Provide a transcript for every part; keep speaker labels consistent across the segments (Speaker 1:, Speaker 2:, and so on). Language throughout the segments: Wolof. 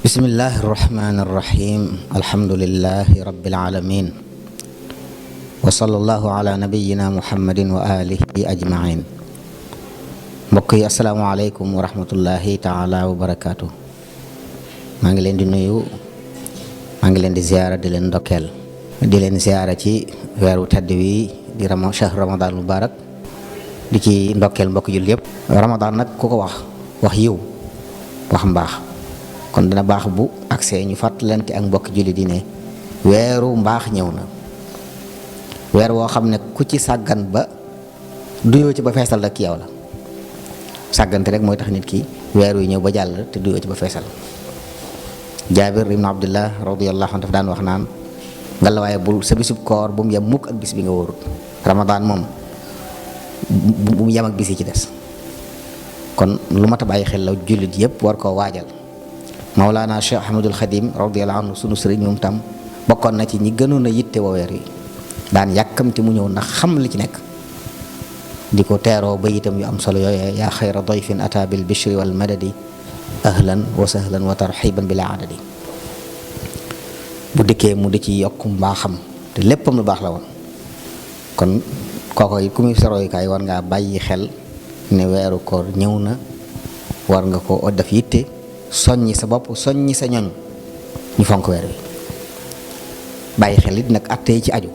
Speaker 1: bismillahi irrahmani irrahim alhamdulilahi rabilalamin wa sallallahu ala nabiyina muhammadin wa alihi ajmain. Mbokk yi asalaamaaleykum wa rahmatullahi taala wa barakaatu. maa ngi leen di nuyu, maa ngi leen di ziyaara di leen ndokkeel, di leen ziyaara ci weeru tedd wi di shahr ramadan mubarak, di ci ndokkeel mbokk jul yëpp. Ramadan nag ku ko wax yiw, wax mbaax, kon dina baax bu agsee ñu fàttalante ak mbokk julli di ne weeru mbaax ñëw na, weer woo xam ne ku ci sàggan ba duyoo ci ba feesal rek yow la. sàggante rek mooy tax nit ki weer wi ñëw ba jàll te duyoo ci ba feesal. Jaabir ibn Abdullah radiyallahu anhu daf daan wax naan ngallaawaay bul sa bisub koor bu mu yem mukk ak bis bi nga wóorut. Ramadan moom bu mu yem ak bis yi ci des, kon lu mat a bàyyi xel la jullit yëpp war koo waajal. Mawlaana Cheikh Ahmadul Xadim radiyallahu anhu sunu sëriñ moom tam bokkoon na ci ñi gënoon a yitte woo weer wi, daan yàkkamti mu ñëw ndax xam li ci nekk, di ko teeroo ba itam yu am solo yooyee yaa xayra dayfin ata bil bishri wal madadi ahlan wa sahlan wa tarxiban bila adadi. bu dikkee mu di ci yokk mbaaxam te léppam lu baax la woon. kon kooko yi ku muy soroyukaay war ngaa bàyyi xel ne weeru koor ñëw na, war nga ko def yitte, soññi sa bopp, soññi sa ñoñ ñu fonk weer wi. bàyyi xel it nag atte yi ci aju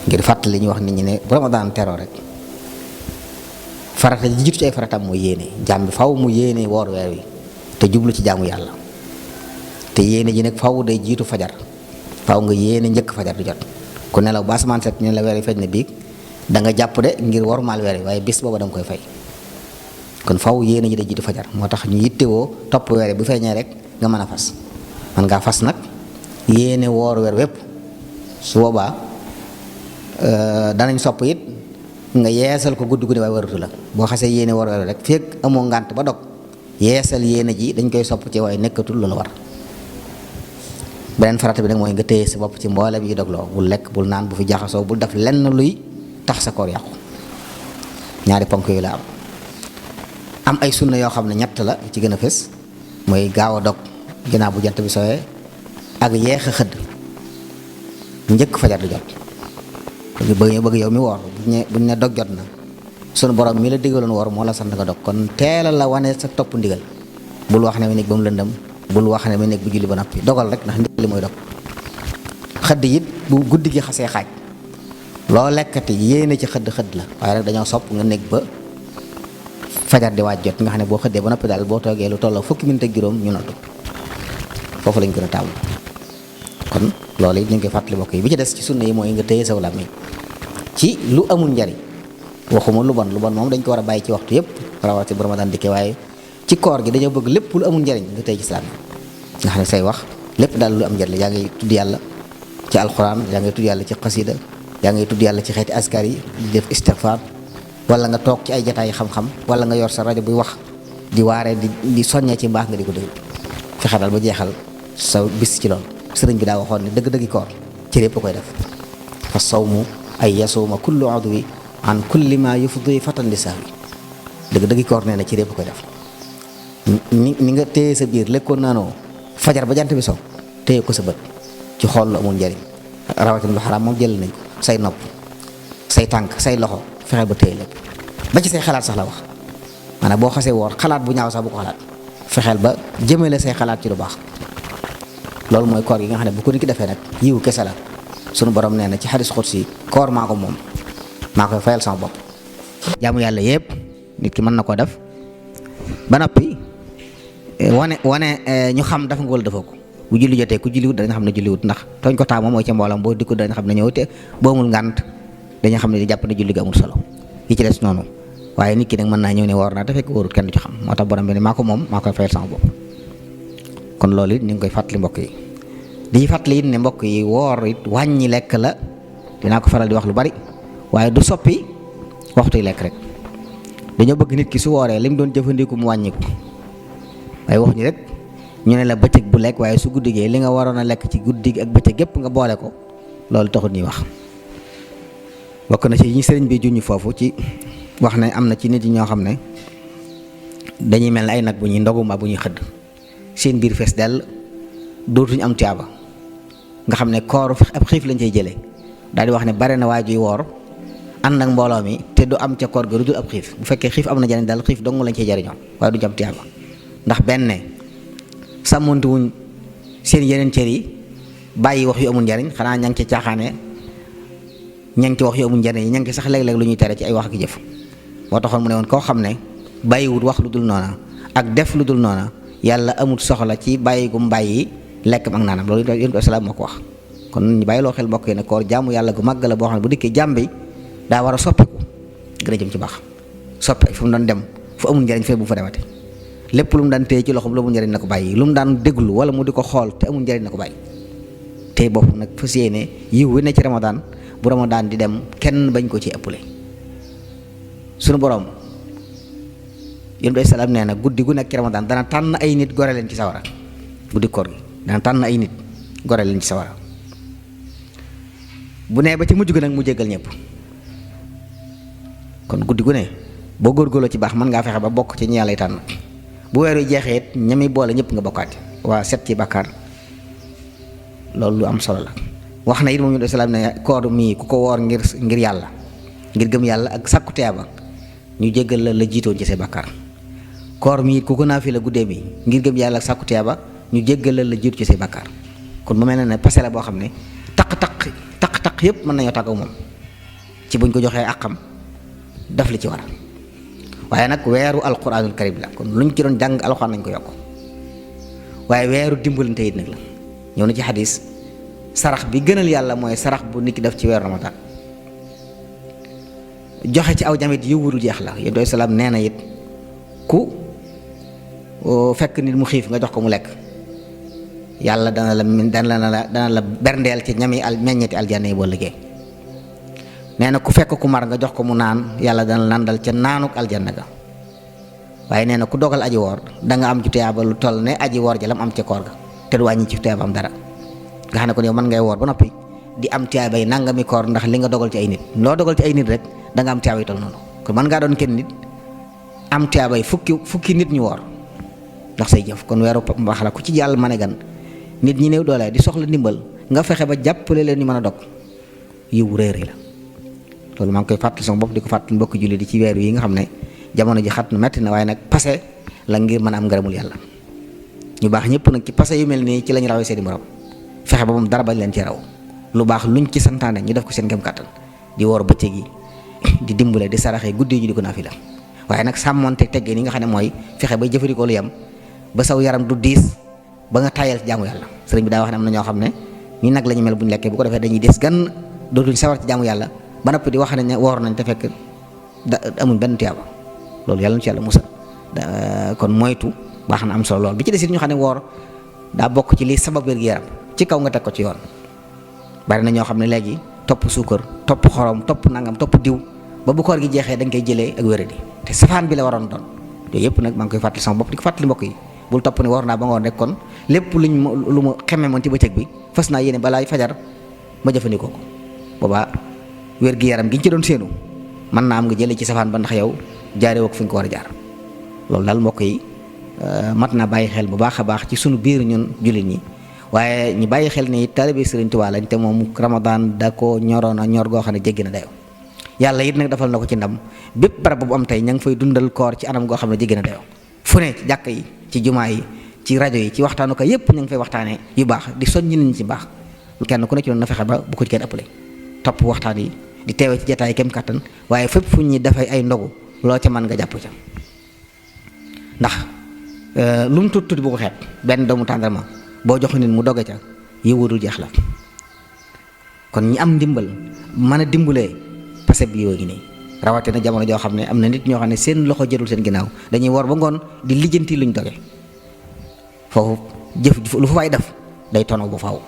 Speaker 1: ngir fàttali ñu wax nit ñi ne bu Ramadan teroo rek farata ji jiitu ci ay faratam mooy yéene. jaam bi faw mu yéene woor weer wi te jublu ci jaamu yàlla, te yéene ji nag faw day jiitu fajar, faw nga yéene njëkk fajar di jot. ku nelaw ba asamaan set ñu ne la weer wi feeñ na biig da nga jàpp de ngir wormaal weer wi, waaye bis booba da nga koy fay. kon faw yéene ji day jiitu fajar, moo tax ñu yittewoo topp weer bu feeñee rek nga mën a fas. man ngaa fas nag yéene woor weer wépp, su boobaa danañ sopp it nga yeesal ko guddi guddi waaye waratu la. boo xasee yéene woor weer rek fekk amoo ngànt ba dog yeesal yéene ji dañ koy sopp ci waaye nekkatul loolu war. beneen farata bi nag mooy nga téye sa bopp ci mboolem yi dogloo, bul lekk, bul naan, bu fi jaxasoo, bul def lenn luy tax sa koor yàqu. ñaari ponk yooyu la am. am ay sunna yoo xam ne ñett la ci gën a fës, mooy gaaw a dog ginnaaw bu jant bi sowee ak yeex a xëdd njëkk fajar di jot. bëgg yow mi woor buñ ne dog jot na, sunu borom mi la digaloon woor moo la sant nga dog, kon teela la wane sa topp ndigal. bul wax ne ma nekk ba mu lëndëm, bul wax ne ma nekk bu julli ba noppi, dogal rek ndax ndigal li mooy dog. xëdd it bu guddi gi xasee xaaj loo lekkati yéene ci xëdd la, waaye rek dañoo sopp nga nekk ba fajar di waaj jot nga xam ne boo xëddee ba noppi daal boo toogee lu tolloo fukki minute ak juróom ñu noddu, foofu lañ gën a taamu. kon loolu it ñu ngi koy fàttali mbokk yi. bi ci des ci sunna yi mooy nga téye saw làmmiñ ci lu amul njariñ. waxuma lu bon moom dañ ko war a bàyyi ci waxtu yëpp, rawati bu Ramadan dikkee, waaye ci koor gi dañoo bëgg lépp lu amul njariñ nga téye ci sa làmmiñ nga xam ne say wax lépp daal lu am njariñ. yaa ngay tudd yàlla ci alxuraan, yaa ngay tudd yàlla ci xasida, yaa ngay tudd yàlla ci xeeti askar yi di def istighfar, wala nga toog ci ay jataay xam-xam, wala nga yor sa rajo buy wax di waaree di soññee ci mbaax nga di ko déglu. fexe daal ba jeexal sa bis ci loolu. sëriñ bi daa waxoon ne dëgg-dëggi koor ci lépp koy def. fa sawmu ay yasuuma kullu udwi an kulli ma yufdi fatan li sahwi. dëgg-dëggi koor nee na ci lépp koy def. ni nga téye sa biir lekkoon naanoo fajar ba jant bi so téye ko sa bët ci xool lu amul njariñ, rawatina lu xaraam moom jël nañ ko. say nopp, say tànk, say loxo fexe ba téye lépp ba ci say xalaat sax la wax. maanaam boo xasee woor xalaat bu ñaaw sax bu ko xalaat, fexeel ba jëmale say xalaat ci lu baax. loolu mooy koor gi nga xam ne bu ko nit ki defee nag yiwu kese la. sunu borom nee na ci xadis xudsi koor maa ko moom, maa koy fayal sama bopp. jaamu yàlla yépp nit ki mën na koo def ba noppi wane ñu xam dafa nga wala defoo ko. bu julli jotee ku julliwut dañu xam ne julliwut, ndax tooñ ko taamu mooy ca mboolam boo dikku dañu xam ne ñëw te boo amul ngànt dañu xam ne di jàpp ne julli gi amul solo. yi ci des noonu, waaye nit ki nag mën naa ñëw ne woor naa te fekk wóorut, kenn du ci xam. moo tax borom bi ne maa ko moom, maa koy fayal sama bopp. kon loolu it ñu ngi koy fàttali mbokk yi. di fàttali it ne mbokk yi woor it wàññi lekk la. dinaa ko faral di wax lu bari, waaye du soppi waxtu yi lekk rek. dañoo bëgg nit ki su wooree li mu doon jëfandiku mu wàññi ko, waaye waxuñu rek ñu ne la bëccëg bu lekk, waaye su guddigee li nga waroon a lekk ci guddi gi ak bëccëg gépp nga boole ko, loolu taxut ñuy wax. bokk na ci ñi sëriñ bi juñu foofu ci wax ne am na ci nit yi ñoo xam ne dañuy mel ne ay nag bu ñuy ndogu mbaa bu ñuy xëdd. seen biir fees dell dootuñu am tiyaaba nga xam ne koor ab xiif lañ cay jëlee daal di wax ne bare na waa juy woor ànd ak mbooloo mi te du am ca koor ga lu dul ab xiif bu fekkee xiif am na jariñ daal xiif dong lañ cay jariñoo waaye du jam tiyaaba ndax benn sàmmonte wuñ seen yeneen cër yi bàyyi wax yu amul njariñ xanaa ña ngi ci caaxaane ña ngi ci wax yu amul njariñ yi ña ngi ci sax léeg-léeg lu ñuy tere ci ay wax ak jëf moo taxoon mu ne woon koo xam ne bàyyiwut wax lu dul noona ak def lu dul noona yàlla amul soxla ci bàyyi gum bàyyi lekk ak naanam loolu yonent bi salaam moo ko wax kon ñu bàyyi loo xel mbokk yi ne koor jaamu yàlla gu màgg la boo xam ne bu dikkee jaam bi daa war a soppeeku gën a jëm ci baax soppe fu mu doon dem fu amul njariñ fee bu fa demate lépp lu mu daan téye ci loxoom lu amul njariñ na ko bàyyi lu mu daan déglu wala mu di ko xool te amul njariñ na ko bàyyi tey bopp nag fas yéene yiw wi ne ci Ramadan bu Ramadan di dem kenn bañ ko ci ëppale sunu borom yonent bi salaam nee na guddi gu nekk ci Ramadan dana tànn ay nit gore leen ci sawara guddi koor gi dana tànn ay nit gore leen ci sawara bu nee ba ci mujj gi nag mu jéggal ñëpp kon guddi gu ne boo góorgóorloo ci baax mën ngaa fexe ba bokk ci ñi yàlla tànn bu weer wi jeexee it ñami boole ñëpp nga bokkaat waa set ci bàkkaar loolu lu am solo la wax na it moom yonent bi salaam ne koor mii ku ko woor ngir yàlla ngir gëm yàlla ak sàkku tiyaaba ñu jéggal la jiitoon ci say bàkkaar koor mii ku ko naafila guddee bi ngir gëm yàlla ak sàkku tiyaaba ñu jéggal la jiitu ci say bàkkaar kon mu mel ne passé la boo xam ne taq yëpp mën nañoo tàggaw moom ci buñ ko joxee àqam daf li ci war waaye nag weeru alquranul karim la kon luñ ci doon jàng alxuraan nañ ko yokk waaye weeru dimbalante it nag la ñëw na ci xadis sarax bi gënal yàlla mooy sarax bu nit ki def ci weeru ramadan joxe ci aw jamit yu wudul jeex la yéen doy salaam nee na it ku fekk nit mu xiif nga jox ko mu lekk yàlla dana la berndeel ci ñami meññeti aljanna yi boo liggéey nee na ku fekk ku mar nga jox ko mu naan yàlla dana landal ca naanuk aljanna ga waaye nee na ku dogal aji woor da nga am ci tuyaaba lu toll ne aji woor ja lam am ca koor ga te du wàññi ci tuyaaba am dara nga xam ne kon yow mën ngay woor ba noppi di am tuyaaba yi nangami koor ndax li nga dogal ci ay nit loo dogal ci ay nit rek da nga am tuyaaba yi toll noonu kon mën ngaa doon kenn nit am tuyaaba yi fukki nit ñu woor ndax say jëf kon weeru mbaax la ku ci jàll ma ne gan nit ñi néew doole di soxla ndimbal nga fexe ba jàppale leen ñu mën a dog yiw réer la loolu maa ngi koy fàttali sama bopp di ko fàttali mbokki julli di ci weer yi nga xam ne jamono ji xat na metti na waaye nag passé la ngir mën a am ngërëmul yàlla ñu baax ñëpp nag ci passé yu mel nii ci lañ rawee seeni morom fexe ba moom dara bañ leen ci raw lu baax luñ ci santaane ñu def ko seen kem kàttan di woor bëccëg yi di dimbale di saraxee guddi yi di ko naafila waaye nag sàmmoonte teggee ni nga xam ne mooy fexe bay jëfandikoo lu yem ba saw yaram du diis ba nga tayal ci jaamu yàlla sëriñ bi daa wax ne am na ñoo xam ne ñu nag la ñu mel bu ñu lekkee bu ko defee dañuy des gan dootuñ sawar ci jaamu yàlla ba noppi di wax nañ ne woor nañ te fekk amuñ benn tiyaaba loolu yàlla na ci yàlla musal kon moytu baax na am solo lool bi ci des it ñu xam ne woor daa bokk ci li sabab wér-gu-yaram ci kaw nga teg ko ci yoon bari na ñoo xam ne léegi topp suukar topp xorom topp nangam topp diw ba bu koor gi jeexee dañ koy jëlee ak wéradi te safaan bi la waroon doon yooyu yëpp nag maa ngi koy fàttali sama bopp di ko fàttali mbokk yi bul topp ne war naa ba ngoon rek kon lépp lu ma xeme moon ci bëccëg bi fas naa yéene balaay fajar ma jëfandikoo ko boobaa wér-gi-yaram gi ñu ci doon séenu mën naa am nga jëlee ci safaan ba ndax yow jaaree woo ko fi nga ko war a jaar loolu daal mbokk yi mat naa bàyyi xel bu baax a baax ci sunu biir ñun jullit ñi waaye ñu bàyyi xel ni taalibe Sëriñ Tuubaa lañ te moom Ramadan da ko ñoroon a ñor goo xam ne jéggi na dayoo yàlla it nag defal na ko ci ndam bépp barab bu am tey ña ngi fay dundal koor ci anam goo xam ne jéggi na dayoo fu ne ci jàkka yi ci jumaa yi ci rajo yi ci waxtaanu ko yépp ñu ngi fay waxtaanee yu baax di soññ nit ñi ci baax kenn ku ne ci doon na fexe ba bu ko ci kenn ëppale topp waxtaan yi di teewe ci jataay kem kàttan waaye fépp fu ñi dafay ay ndogu loo ca mën nga jàpp ca ndax lu mu tuuti bu ko xeeb benn doomu tàndarma boo jox nit mu doge ca yëwudul jeex la kon ñi am ndimbal mën a dimbalee passé bi yoo ngi nii rawatina jamono joo xam ne am na nit ñoo xam ne seen loxo jëlul seen ginnaaw dañuy wor ba ngoon di lijjanti luñ doge foofu jëf lu fa waay def day tono bu faaw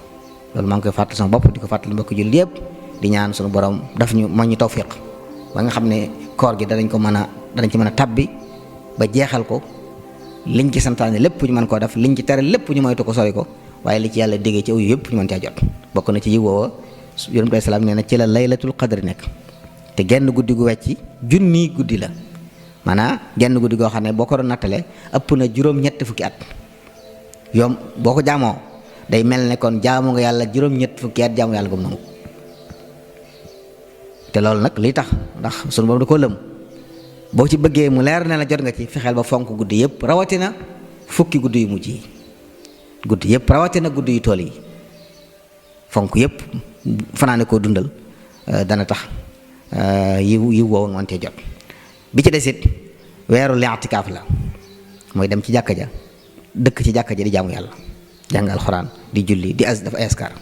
Speaker 1: loolu maa ngi koy fàttali sama bopp di ko fàttali mbokk jullit yëpp di ñaan suñu borom daf ñu ma ñu tawfiq ba nga xam ne koor gi danañ ci mën a tabbi ba jeexal ko liñ ci santaane lépp ñu mën koo def liñ ci tere lépp ñu moytu ko sori ko waaye li ci yàlla déggee ci aw yu yëpp ñu mën caa jot bokk na ci yiw woowa yonent bi salaam nee na ci la laylatul qadri nekk te genn guddi gu wecc junni guddi la maanaam genn guddi goo xam ne boo ko doon nattale ëpp na juróom-ñett fukki at boo ko jaamoo day mel ne kon jaamu nga yàlla juróom-ñett fukki at jaamu yàlla gum nangu te loolu nag lii tax ndax sunu boobu da koo lëm boo ci bëggee mu leer ne la jot nga ci fexeel ba fonk guddi yëpp rawatina fukki guddi yu mujj yi guddi yëpp rawatina guddi yu tool yi fonk yëpp fanaane koo dundal dana tax yiw woowu nga mën cee jot. bi ci desit weeru li'tikaaf la mooy dem ci jàkka ja dëkk ci jàkka ja di jaamu yàlla jàng alxuraan di julli di def ay askar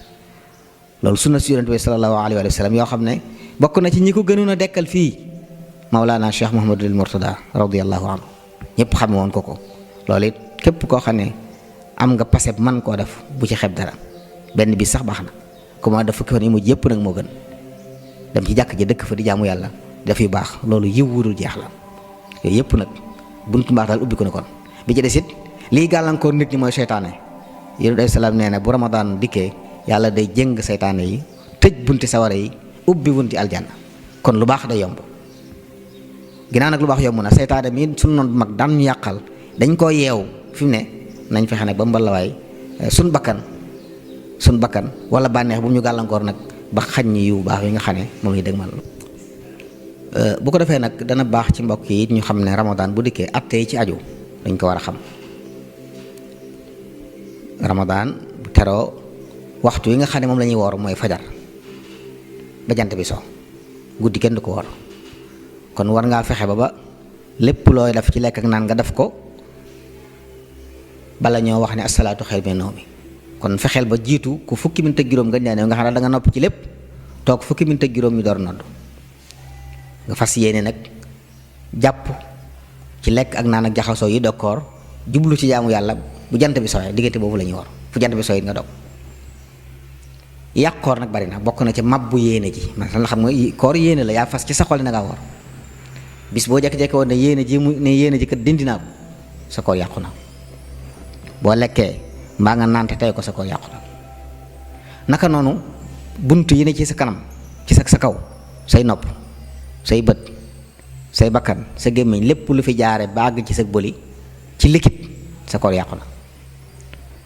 Speaker 1: loolu sunna si yonent bi sallallahu alayhi wa sallam yoo xam ne bokk na ci ñi ko gënoon a dekkal fii Mawlana Cheikh Mouhamadul Mourtada radiyallahu anhu ñëpp xame woon ko loolu it képp koo xam ne am nga paseb man koo def bu ci xeb dara benn bi sax baax na comment def fukki fan yi mujj yëpp nag moo gën dem ci jàkk ji dëkk fa di jaamu yàlla daf yu baax loolu yiw wurul jeex la yooyu yëpp nag buntu mbaax daal ubbi ko ne kon bi ci des it lii gàllankoor nit ñi mooy seytaane yonent bi salaam nee na bu ramadaan dikkee yàlla day jëng seytaane yi tëj bunti sawara yi ubbi bunti aljanna kon lu baax day yomb ginnaaw nag lu baax yomb na seytaane mi suñu noon bu mag daan ñu yàqal dañ koo yeew fi mu ne nañ fexe nag ba mbalawaay suñ bakkan wala bànneex bu ñu gàllankoor nag ba xañ ñi yu baax yi nga xam ne moom yi dëgg man bu ko defee nag dana baax ci mbokk yi ñu xam ne ramadaan bu dikkee atte yi ci aju dañ ko war a xam ramadaan bu teroo waxtu yi nga xam ne moom la ñuy woor mooy fajar ba jant bi so guddi kenn du ko woor kon war ngaa fexe ba lépp looy def ci lekk ak naan nga def ko bala ñoo wax ne asalaatu xayr min nawmi kon fexeel ba jiitu ku fukki minute ak juróom nga ñaan nga xam ne da nga nopp ci lépp toog fukki minute ak juróom ñu door nodd nga fas yéene nag jàpp ci lekk ak naan ak jaxasoo yi dokkoor jublu ci jaamu yàlla bu jant bi sooyee diggante boobu la ñuy war fu jant bi sooyee nga dog yàq koor nag bari na bokk na ci mabbu yéene ji man xam nga koor yéene la yaa fas ci sa xol na ngaa war bis boo jekki-jekki woon ne yéene ji kat dindi naa ko sa koor yàqu na boo lekkee mbaa nga naan te tey ko sa koor yàqu na naka noonu bunt yi ne ci sa kanam ci sa kaw say nopp say bët say bakkan sa gémmiñ lépp lu fi jaare bàgg ci sa bëli ci liquide sa koor yàqu na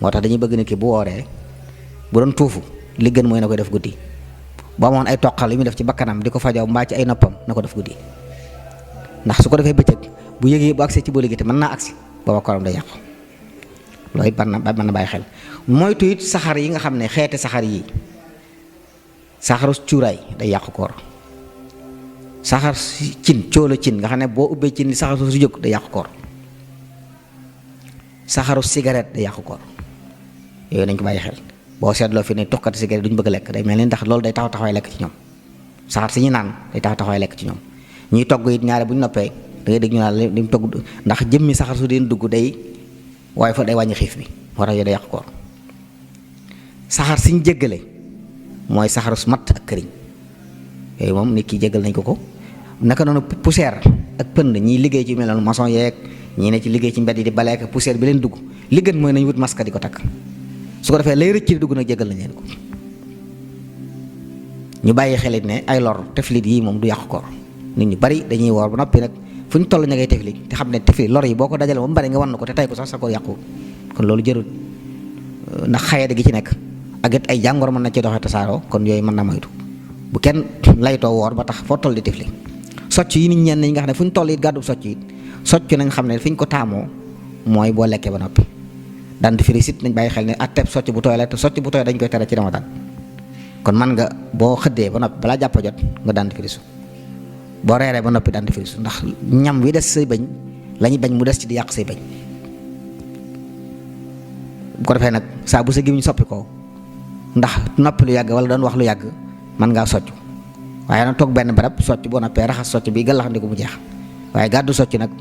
Speaker 1: moo tax dañuy bëgg nit ki bu wooree bu doon tuufu li gën mooy na koy def guddi boo amoon ay toqal yu muy def ci bakkanam di ko fajaw mbaa ci ay noppam na ko def guddi ndax su ko defee bëccëg bu yëgee bu agsee ci bëli gi te mën naa agsi booba kooram day yàqu loolu it mën na bàyyi xel moytu it saxar yi nga xam ne xeeti saxar yi saxaru cuuraay day yàqu koor saxar cin cóola cin nga xam ne boo ubbee cin li saxar su jóg day yàqu koor saxaru cigarette day yàqu koor yooyu nañ ko bàyyi xel boo seetloo fi ne tuxkati cigarette duñ bëgg lekk day mel ni ndax loolu day taxawaay lekk ci ñoom saxar si ñu naan day taxawaay lekk ci ñoom ñuy togg it ñaare bu ñu noppee da ngay dégg ñu naan li mu togg ndax jëmmi saxar su deen dugg day waaye fa day wàññi xiif bi moo tax yooyu day yàqu koor saxar si ñu jéggale mooy saxaru su matt ak këriñ yooyu moom nit ki jéggal nañ ko naka noonu poussière ak pënd ñiy liggéey ci mel noonu maçon yeeg ñii ne ci liggéey ci mbedd yi di baleek poussière bi leen dugg li gën mooy nañ wut masque di ko takk su ko defee lay rëcc di dugg nag jéggal nañ leen ko ñu bàyyi xelit ne ay lor teflit yi moom du yàqu koor nit ñu bari dañuy woor ba noppi nag fu ñu toll ña ngay teflit te xam ne teflit lor yi boo ko dajale ba mu bari nga wan na ko te tay ko sax sa koor yàqu kon loolu jërul ndax xayade gi ci nekk ak it ay jàngoro mën na ci doxee tasaaroo kon yooyu mën na moytu bu kenn laytoo woor ba tax foo toll di tefli socc yi nit ñenn ñi nga xam ne fu ñu toll it gàddu socc it socc nañ xam ne fi ñu ko taamoo mooy boo lekkee ba noppi daan di firi sit nañ bàyyi xel ne atteb socc bu tooy la te socc bu tooy dañ koy tere ci Ramadan kon man nga boo xëddee ba noppi balaa jàpp jot nga daan di firisu boo reeree ba noppi daan di firisu ndax ñam wi des say bañ la ñuy bañ mu des ci di yàq say bañ bu ko defee nag saa bu sa gémmiñ soppi ko ndax noppi lu yàgg wala doon wax lu yàgg mën ngaa socc waaye nag toog benn barab socc boo noppee raxas socc bi gàllaxandiku mu jeex waaye gàddu socc nag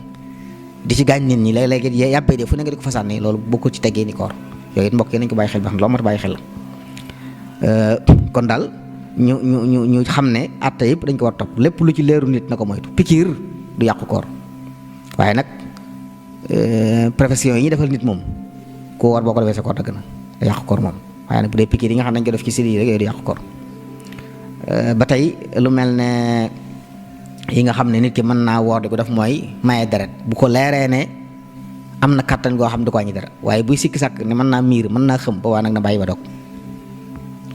Speaker 1: di ci gaañ nit ñi léeg-léeg yàbbee de fu ne nga di ko fasaan loolu bokkul ci teggee ni koor yooyu it mbokk yi nañ ko bàyyi xel ba xam loo mat bàyyi xel la kon daal ñu xam ne atta yëpp dañ ko war topp lépp lu ci leeru nit na ko moytu pikiir du yàqu koor waaye nag profession yi ñuy defal nit moom ku war boo ko defee sa koor dagg na da yàqu koor moom waaye nag bu dee pikiir yi nga xam ne dañ ko def ci siri yi rek yooyu du yàqu koor ba tey lu mel ne yi nga xam ne nit ki mën naa woor di ko def mooy maye deret bu ko leeree ne am na kàttan goo xam du ko wàññi dara waaye buy sikki sàkk ne mën naa miir mën naa xëm ba waa nag na bàyyi ba dog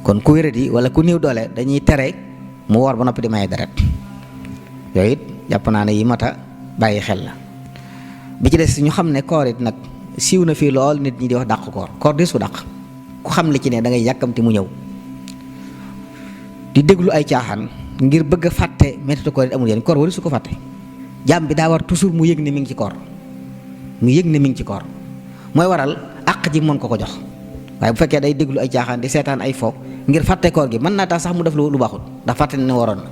Speaker 1: kon ku wéradi wala ku néew doole dañuy tere mu woor ba noppi di maye deret yooyu it jàpp naa ne yi mata bàyyi xel la. bi ci des ñu xam ne koor it nag siiw na fii lool nit ñi di wax dàq koor di su dàq ku xam li ci ne da ngay yàkkamti mu ñëw di déglu ay caaxaan ngir bëgg a fàtte métti koor it amul yéen koor wari su ko fàtte jàmm bi daa war toujours mu yëg ne mi ngi ci koor mu yëg ne mi ngi ci koor mooy waral àq ji mën ko ko jox waaye bu fekkee day déglu ay caaxaan di seetaan ay fo ngir fàtte koor gi mën naa tax sax mu def lu baaxul ndax fàtte ne waroon na.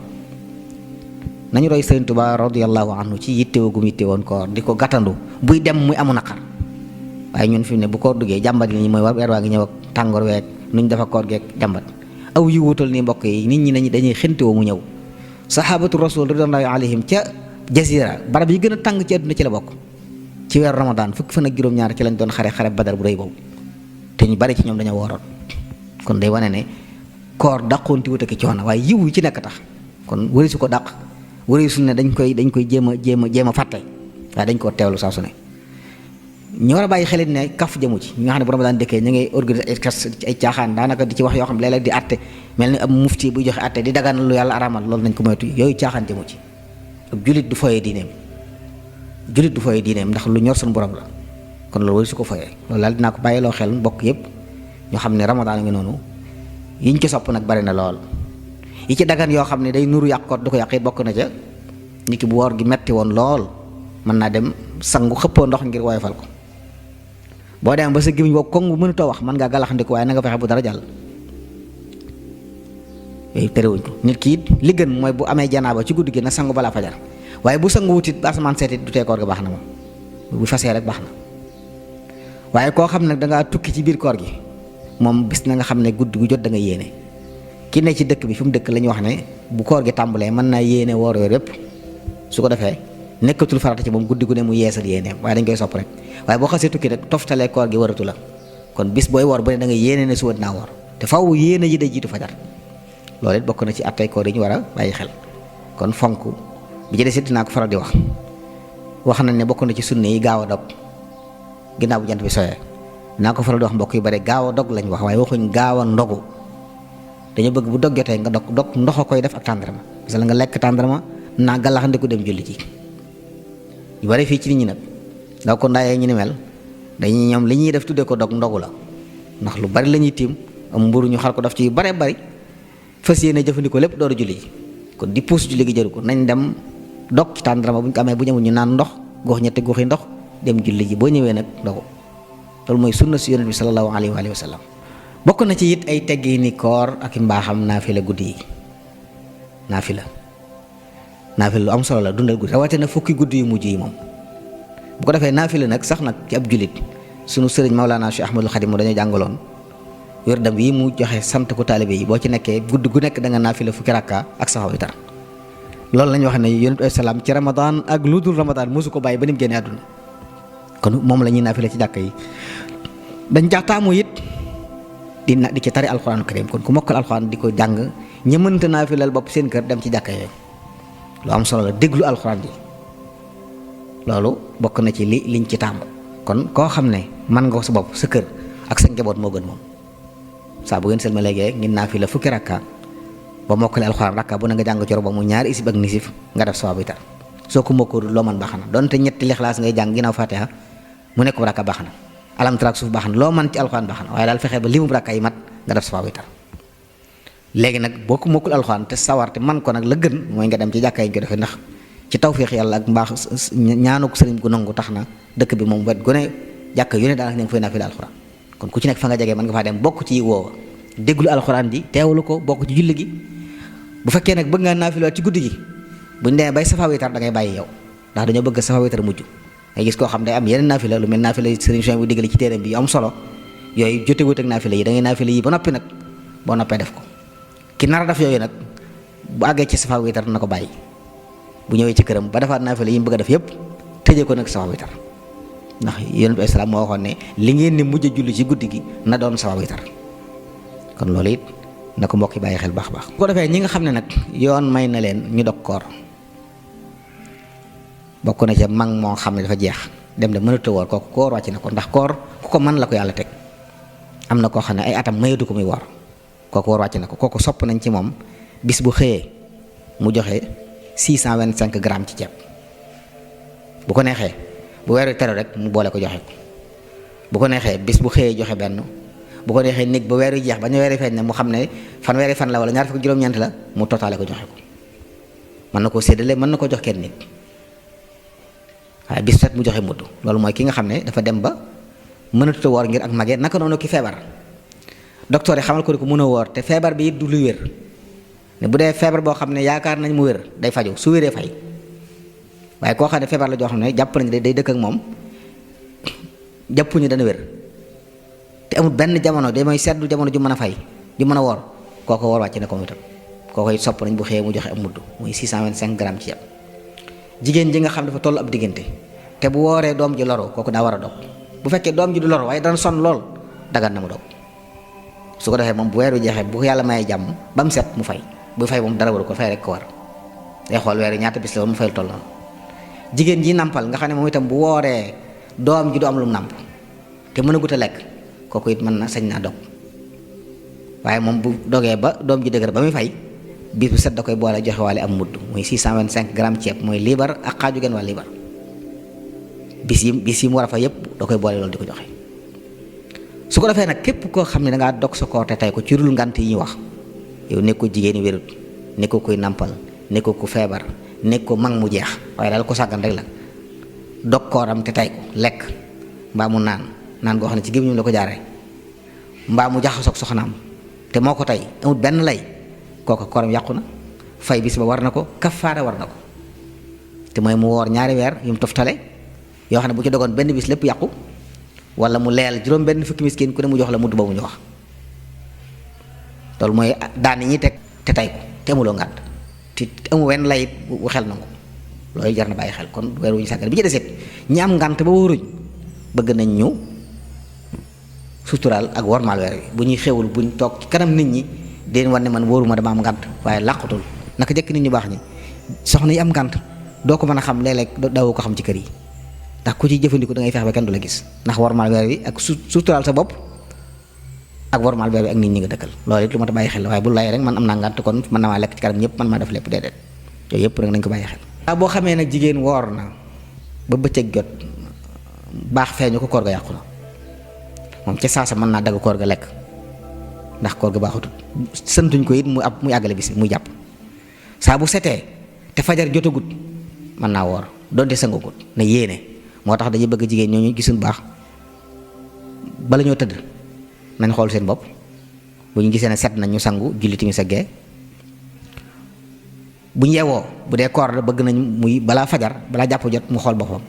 Speaker 1: nañu roy Sëriñ Tuubaa radiyallahu anhu ci yittewoo gu mu yittewoon koor di ko gàttandu buy dem muy amu naqar waaye ñun fi mu ne bu koor duggee jàmbat yi mooy weer waa ngi ñëw ak tàngoor week nuñ dafa koor geek jàmbat aw yi wutal ni mbokk yi nit ñi dañuy xentewoo mu ñëw. sahabatu rasul ridwanullahi alayhim ca jazira barab yi gën a tàng ci àdduna ci la bokk ci weeru ramadan fukki fan ak juróom-ñaar ci lañ doon xare badar bu rëy boobu te ñu bari ci ñoom dañoo wooroon kon day wane ne koor dàqoonti wut ak coono waaye yiw yi ci nekk tax kon wari su ko dàq wari su ne dañ koy jéem a fàtte waaye dañ koo teewlu saa su ne. ñu war a bàyyi xelit ne kaf jëmu ci ñi nga xam ne bu ramadan dëkkee ñu ngay organiser ay caaxaan daanaka di ci wax yoo xam ne léeg-léeg di àtte mel ni ab mufti buy joxe àtte di dagaan lu yàlla araamal loolu nañ ko moytu yooyu caaxaan jëmu ci. ab julit du foyee diineem ndax lu ñor suñu borom la kon loolu wari su ko foyee loolu daal dinaa ko bàyyiloo xel mbokk yëpp ñoo xam ne ramadan ngi noonu yiñ ci sopp nag bari na lool yi ci dagan yoo xam ne day nuru yàqoot du ko yàq it bokk na ca nit ki bu woor gi metti woon lool mën naa dem sangu xëppoo ndox ngir woyofal ko boo demee ba sa gémmiñ boobu koŋ bu mënutoo wax mën ngaa galaxandiku waaye na nga fexe bu dara jàll yooyu terewuñ ko nit ki it li gën mooy bu amee janaaba ci guddi gi na sangu balaa fajar waaye bu sangu wutit ba asamaan seetit du tee koor gi baax na moom bu fasee rek baax na waaye koo xam ne dangaa tukki ci biir koor gi moom bis na nga xam ne guddi gu jot da nga yéene ki ne ci dëkk bi fi mu dëkk la ñu wax ne bu koor gi tàmbalee mën naa yéene woor yooyu yépp su ko defee nekkatul farata ci moom guddi gu ne mu yeesal yéeneem waaye dañ koy sopp rek waaye boo xasee tukki rek toftalee koor gi waratu la kon bis booy woor bu ne da nga yéene ne suba dinaa woor te faw yéene ji day jiitu fajar loolu it bokk na ci attay koor yi ñu war a bàyyi xel kon fonk bi ci des it dinaa ko faral di wax nañ ne bokk na ci sunne yi gaaw a dog ginnaaw bu jant bi soyee dinaa ko faral di wax mbokk yu bare gaaw a dog lañ wax waaye waxuñ gaaw a ndogu dañoo bëgg bu dog jotee nga dog ndox a koy def ak tàndarma parce que nga lekk tàndarma naa gàllaxandiku dem julli ji yu bari fii ci nit ñi nag ndaw ko ndaayee ñu ni mel dañuy ñoom li ñuy def tuddee ko dog ndogu la ndax lu bari la ñuy tiim am mburu ñu xar ko def ci yu bare bari fas yéene jëfandikoo lépp dooru julli ji kon di puus julli gi jëru ko nañ dem dog ci tàndarma bu ñu ko amee bu ñu amul ñu naan ndox gox ñetti gox yi ndox dem julli ji boo ñëwee nag ndogu loolu mooy sunna si yonent bi sallallahu alayhi wa sallam bokk na ci it ay teggi ni koor ak mbaaxam naafila guddi yi naafila lu am solo la dundal guddi rawatina fukki guddi yu mujj yi moom bu ko defee naafila nag sax nag ci ab jullit sunu sëriñ Mawlana Cheikh Ahmadul Xadim mu dañoo jàngaloon wérdam yi mu joxe sant ko taalibe yi boo ci nekkee guddi gu nekk da nga naafila fukki rakka ak saxaw witar loolu lañu wax ne yonent bi salaam ci ramadan ak lu dul ramadan mosu ko bàyyi ba ni mu génnee àdduna kon moom la ñuy naafila ci jàkka yi dañ jaxtaamu it di ci tari alxuraanu karim kon ku mokkal alxuraan di ko jàng ñi mënta naafilal bopp seen kër dem ci jàkka yooyu lu am solo la déglu alxuraan ji loolu bokk na ci liñ ci tàmm kon koo xam ne mën nga ko sa bopp sa kër ak sa njaboot moo gën moom saa bu ngeen sel ma léegi ngeen naafila fukki rakka ba mokkale alxuraan rakka bu na nga jàng coro ba mu ñaari isib ak nisif nga def sawabu tar soo ko mokkul loo mën baax na donte ñetti lixlaas ngay jàng ginnaaw fatiha mu nekk rakka baax na alam tara ak suuf baax na loo mën ci alxuraan baax na waaye daal fexee ba limu rakka yi mat nga def sawabu tar léegi nag boo ko mokkul alxuraan te sawar te man ko nag la gën mooy nga dem ci jàkka yi nga defee ndax ci tawfiix yàlla ak mbaax ñaanu ko sëriñ gu nangu tax na dëkk bi moom wet gu ne jàkka yu ne daanaka ñu ngi fay naafila alxuraan kon ku ci nekk fa nga jege mën nga faa dem bokk ci woowa déglu alxuraan ji teewlu ko bokk ci julli gi bu fekkee nag bëgg nga naafila ci guddi gi buñ demee bay safa witar da ngay bàyyi yow ndax dañoo bëgg safa witar mujj ngay gis koo xam day am yeneen naafila lu mel naafila sëriñ Soñ bu diggale ci téeram bi yu am solo yooyu jotewut ak naafila yi da ngay naafila yi ba noppi nag boo noppee def ko ki nar a def yooyu nag bu àggee ci safa witar na ko bàyyi bu ñëwee ci këram ba defaat naafila yi mu bëgg a def yépp tëjee ko nag safa witar ndax yonent bi salaam moo waxoon ne li ngeen ni mujj a julli ci guddi gi na doon safa witar kon loolu it na ko mbokk yi bàyyi xel baax baax bu ko defee ñi nga xam ne nag yoon may na leen ñu dog koor bokk na ca mag moo xam ne dafa jeex dem de mënatu woor kooku koor wàcc na ko ndax koor ku ko mën la ko yàlla teg am na koo xam ne ay atam mayatu ko muy woor kooku woor wàcc na ko kooku sopp nañ ci moom bis bu xëyee mu joxe 625 grammes ci ceeb bu ko neexee bu weer wi tere rek mu boole ko joxe ko bu ko neexee bis bu xëyee joxe benn bu ko neexee néeg ba weer wi jeex ba ñu weer wi feeñ ne mu xam ne fanweeri fan la wala ñaar fukk juróom-ñeent la mu totaale ko joxe ko mën na koo séddale mën na ko jox kenn nit waaye bis set mu joxe mudd loolu mooy ki nga xam ne dafa dem ba mënatut a woor ngir ak mage naka noonu ki feebar docteur yi xamal ko ni ko mën a woor te feebar bi it du lu wér ne bu dee feebar boo xam ne yaakaar nañ mu wér day faju su wéree fay waaye koo xam ne feebar la joo xam ne jàpp nañ day dëkk ak moom jàppuñu dana wér te amul benn jamono day mooy seddu jamono ju mën a fay ju mën a woor kooko woor wàcc na ko mu itam kooko it sopp nañ bu xëyee mu joxe am mudd muy 625 grammes ci yàpp jigéen ji nga xam dafa toll ab diggante te bu wooree doom ji loru kooku daa war a dog bu fekkee doom ji du loru waaye dana sonn lool dagan na mu dog su ko defee moom bu weer wi jeexee bu yàlla mayee jàmm ba mu set mu fay bu fay moom dara waru ko fay rek ko war day xool weer wi ñaata bis la woon mu fayal toll noonu jigéen ji nampal nga xam ne moom itam bu wooree doom ji du am lu mu nàmp te mën a gut a lekk kooku it mën na sañ naa dog waaye moom bu dogee ba doom ji dëgër ba muy fay bis bu set da koy boole joxe waale am mudd muy 625 grammes ceeb mooy liibar ak xaaju genn waa liibar bis yi mu war a fa yépp da koy boole loolu di ko joxe su ko defee nag képp koo xam ne dangaa dog sa koor te tey ko ci rul ngant yi ñuy wax yow nekk ko jigéeni wérut nekk ko kuy nampal nekk ko ku feebar nekk ko mag mu jeex waaye daal ko sàggan rek la dog kooram te tey ko lekk mbaa mu naan goo xam ne ci gémmiñam la ko jaaree mbaa mu jaxasoog soxnaam te moo ko tey amul benn lay kooku kooram yàqu na fay bis ba war na ko kafaara war na ko te mooy mu woor ñaari weer yu mu toftale yoo xam ne bu ci dogoon benn bis lépp yàqu wala mu leel juróom benn fukki miskin ku ne mu jox la mudd boobu ñu wax loolu mooy daan yi ñuy teg te tey ko te amuloo ngànt te amu wenn layit bu xel nangu loolu jar na bàyyi xel kon weer wu ñu sàggan bi ci deseet ñi am ngànt ba wóoruñ bëgg nañ ñu suturaal ak wormaal weer wi bu ñuy xewul buñ toog ci kanam nit ñi deen wan ne man wóoruma dama am ngànt waaye làqutul naka jëkk nit ñu baax ñi soxna yi am ngànt doo ko mën a xam léeg-léeg daawu ko xam ci kër yi ndax ku ci jëfandiku da ngay feex ba kenn du la gis ndax wormaal weer wi ak suturaal sa bopp ak wormaal weer wi ak nit ñi nga dëkkal loolu it lu ma ta bàyyi xel waaye bu lay rek man am naa ngànt kon mën na maa lekk ci kanam ñëpp man maa def lépp déedéet yooyu yëpp rek nañ ko bàyyi xel waaw boo xamee nag jigéen woor na ba bëccëg jot baax feeñu ko koor ga yàqu na moom ca saasa mën naa dagg koor ga lekk ndax koor ga baaxutut santuñ ko it mu àggale bis muy jàpp saa bu setee te fajar jotagut mën naa woor donte sangagut na yéene moo tax dañuy bëgg jigéen ñooñu gisuñ baax bala ñoo tëdd nañ xool seen bopp bu ñu gisee ne set nañ ñu sangu julli timis ak gee bu ñu yeewoo bu dee koor la bëgg nañ muy balaa fajar balaa jàpp jot mu xool boppam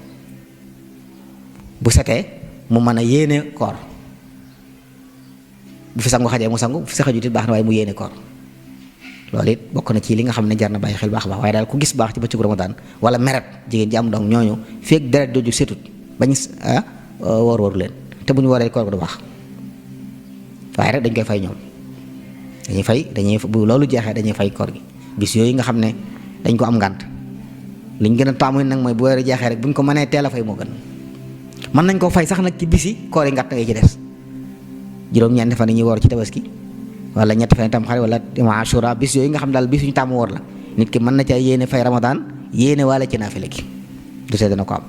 Speaker 1: bu setee mu mën a yéene koor bu fi sangu xajee mu sangu bu fi saxajut it baax na waaye mu yéene koor loolu it bokk na ci li nga xam ne jar na bàyyi xel baax waaye daal ku gis baax ci bëccëgu Ramadan wala meret jigéen ji am doom ñooñu feek deret jooju setut bañ woor waru leen te bu ñu waree koor du baax waaye rek dañ koy fay ñoom dañuy bu loolu jeexee dañuy fay koor gi bis yooyu nga xam ne dañ ko am ngànt liñ gën a taamu nag mooy bu weer jeexee rek bu ñu ko mënee teel a fay moo gën mën nañ koo fay sax nag ci bisi koor yi ngàtt ngay ci des juróom-ñeenti fan yi ñuy woor ci tabaski wala ñetti fan tam xarit wala Ashura bis yooyu nga xam daal bis yu ñu taamu woor la nit ki mën na ca yéene fay Ramadan yéene waale ci naafile gi du see dana ko am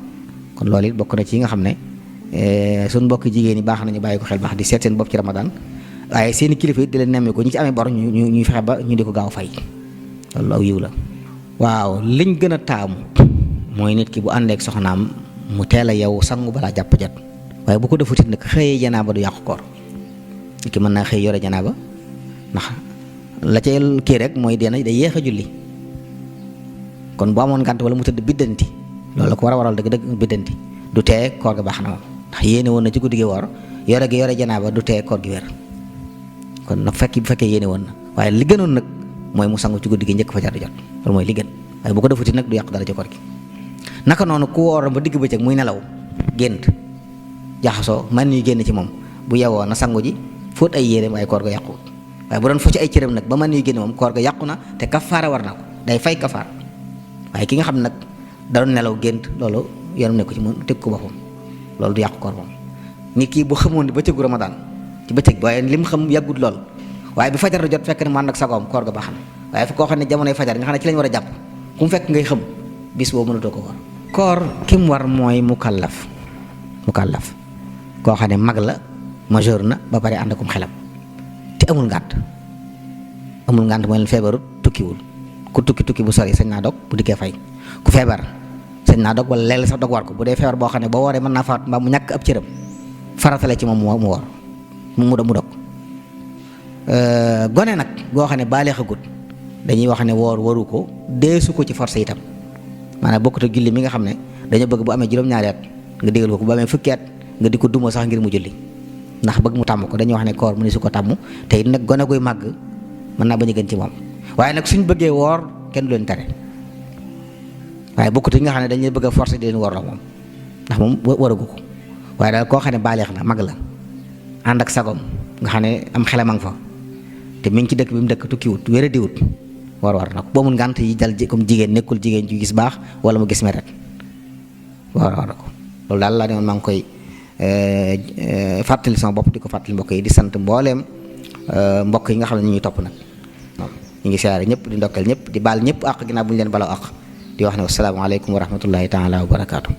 Speaker 1: kon loolu it bokk na ci yi nga xam ne suñ mbokk jigéen ñi baax nañu bàyyi ko xel baax di seet seen bopp ci Ramadan waaye seeni kilifa it di leen nemmee ko ñi ci amee bor ñuy fexe ba ñu di ko gaaw fay loolu aw yiw la waaw liñ gën a taamu mooy nit ki bu àndeek soxnaam mu teel a yow sangu balaa jàpp jot waaye bu ko defutit nag xëyee janaaba du yàqu koor nit ki mën naa xëy yore janaaba ndax la ca kii rek mooy day yéex a julli kon bu amoon ngànt wala mu tëdd biddanti loolu la ko war a waral dëgg biddanti du tee koor ga baax na moom ndax yéene woon na ci guddi gi woor yore janaaba du tee koor gi wér kon nag bu fekkee yéene woon na waaye li gënoon nag mooy mu sangu ci guddi gi njëkk fajar di jot loolu mooy li gën waaye bu ko defuti nag du yàqu dara ci koor gi naka noonu ku woor ba digg bëccëg muy nelaw gént jaxasoo man ñuy génn ci moom bu yewoo na sangu ji fóot ay yéreem waaye koor ga yàquwut waaye bu doon fo ci ay cëram nag ba man ñuy génn moom koor ga yàqu na te kafaara war na ko day fay kafaara waaye ki nga xam nag da doon nelaw gént loolu yoonam nekku ci moom teg ko boppam loolu du yàqu koor moom. nit kii bu xamoon ne bëccëgu Ramadan ci bëccëg waaye lim xam yàggut lool waaye bi fajar jot fekk ne mu ànd ak sagoom koor ga baax na waaye fi koo xam ne jamonoy fajar nga xam ne ci lañ war a jàpp ku mu fekk ngay xam bis boobu mënatoo ko koor. koor ki mu war mooy mukallaf koo xam ne mag la majeur na ba pare ànd akum xelam te amul ngànt mooy leen feebarut tukkiwul ku tukki bu sori sañ naa dog bu dikkee fay ku feebar sañ naa dog wala léeg sax dog war ko bu dee feebar boo xam ne boo wooree mën naa faat mbaa mu ñàkk ab cëram faratale ci moom mu woor mu dog gone nag boo xam ne baaleexagut dañuy wax ne woor waru ko deesu ko ci forcé itam maanaam bokkut ak julli mi nga xam ne dañoo bëgg bu amee juróom-ñaari at nga digal ko bu amee fukki at nga di ko duma sax ngir mu julli ndax bëgg mu tàmm ko dañuy wax ne koor mu ne su ko tàmm te it nag gone guy màgg mën naa bañ a gën ci moom waaye nag suñ bëggee woor kenn du leen tere waaye bokkut yi nga xam ne dañuy bëgg a forcé di leen woor la moom ndax moom waragu ko waaye daal koo xam ne baaleex na mag la ànd ak sagom nga xam ne am xelam a nga fa te mi ngi ci dëkk bi mu dëkk tukkiwut wéra diwut war na ko boo mun ngànt yi dal comme jigéen nekkul jigéen ju gis baax wala mu gis meret war na ko loolu daal laa ne woon maa ngi koy fàttali sama bopp di ko fàttali mbokk yi di sant mbooleem mbokk yi nga xam ne ñu ngi topp nag ñu ngi siyaare ñëpp di ndokkeel ñëpp di baal ñëpp àq ginnaaw bu ñu leen baloo àq di wax ne wasalaamaaleykum wa rahmatullahi taala wa barakaatu.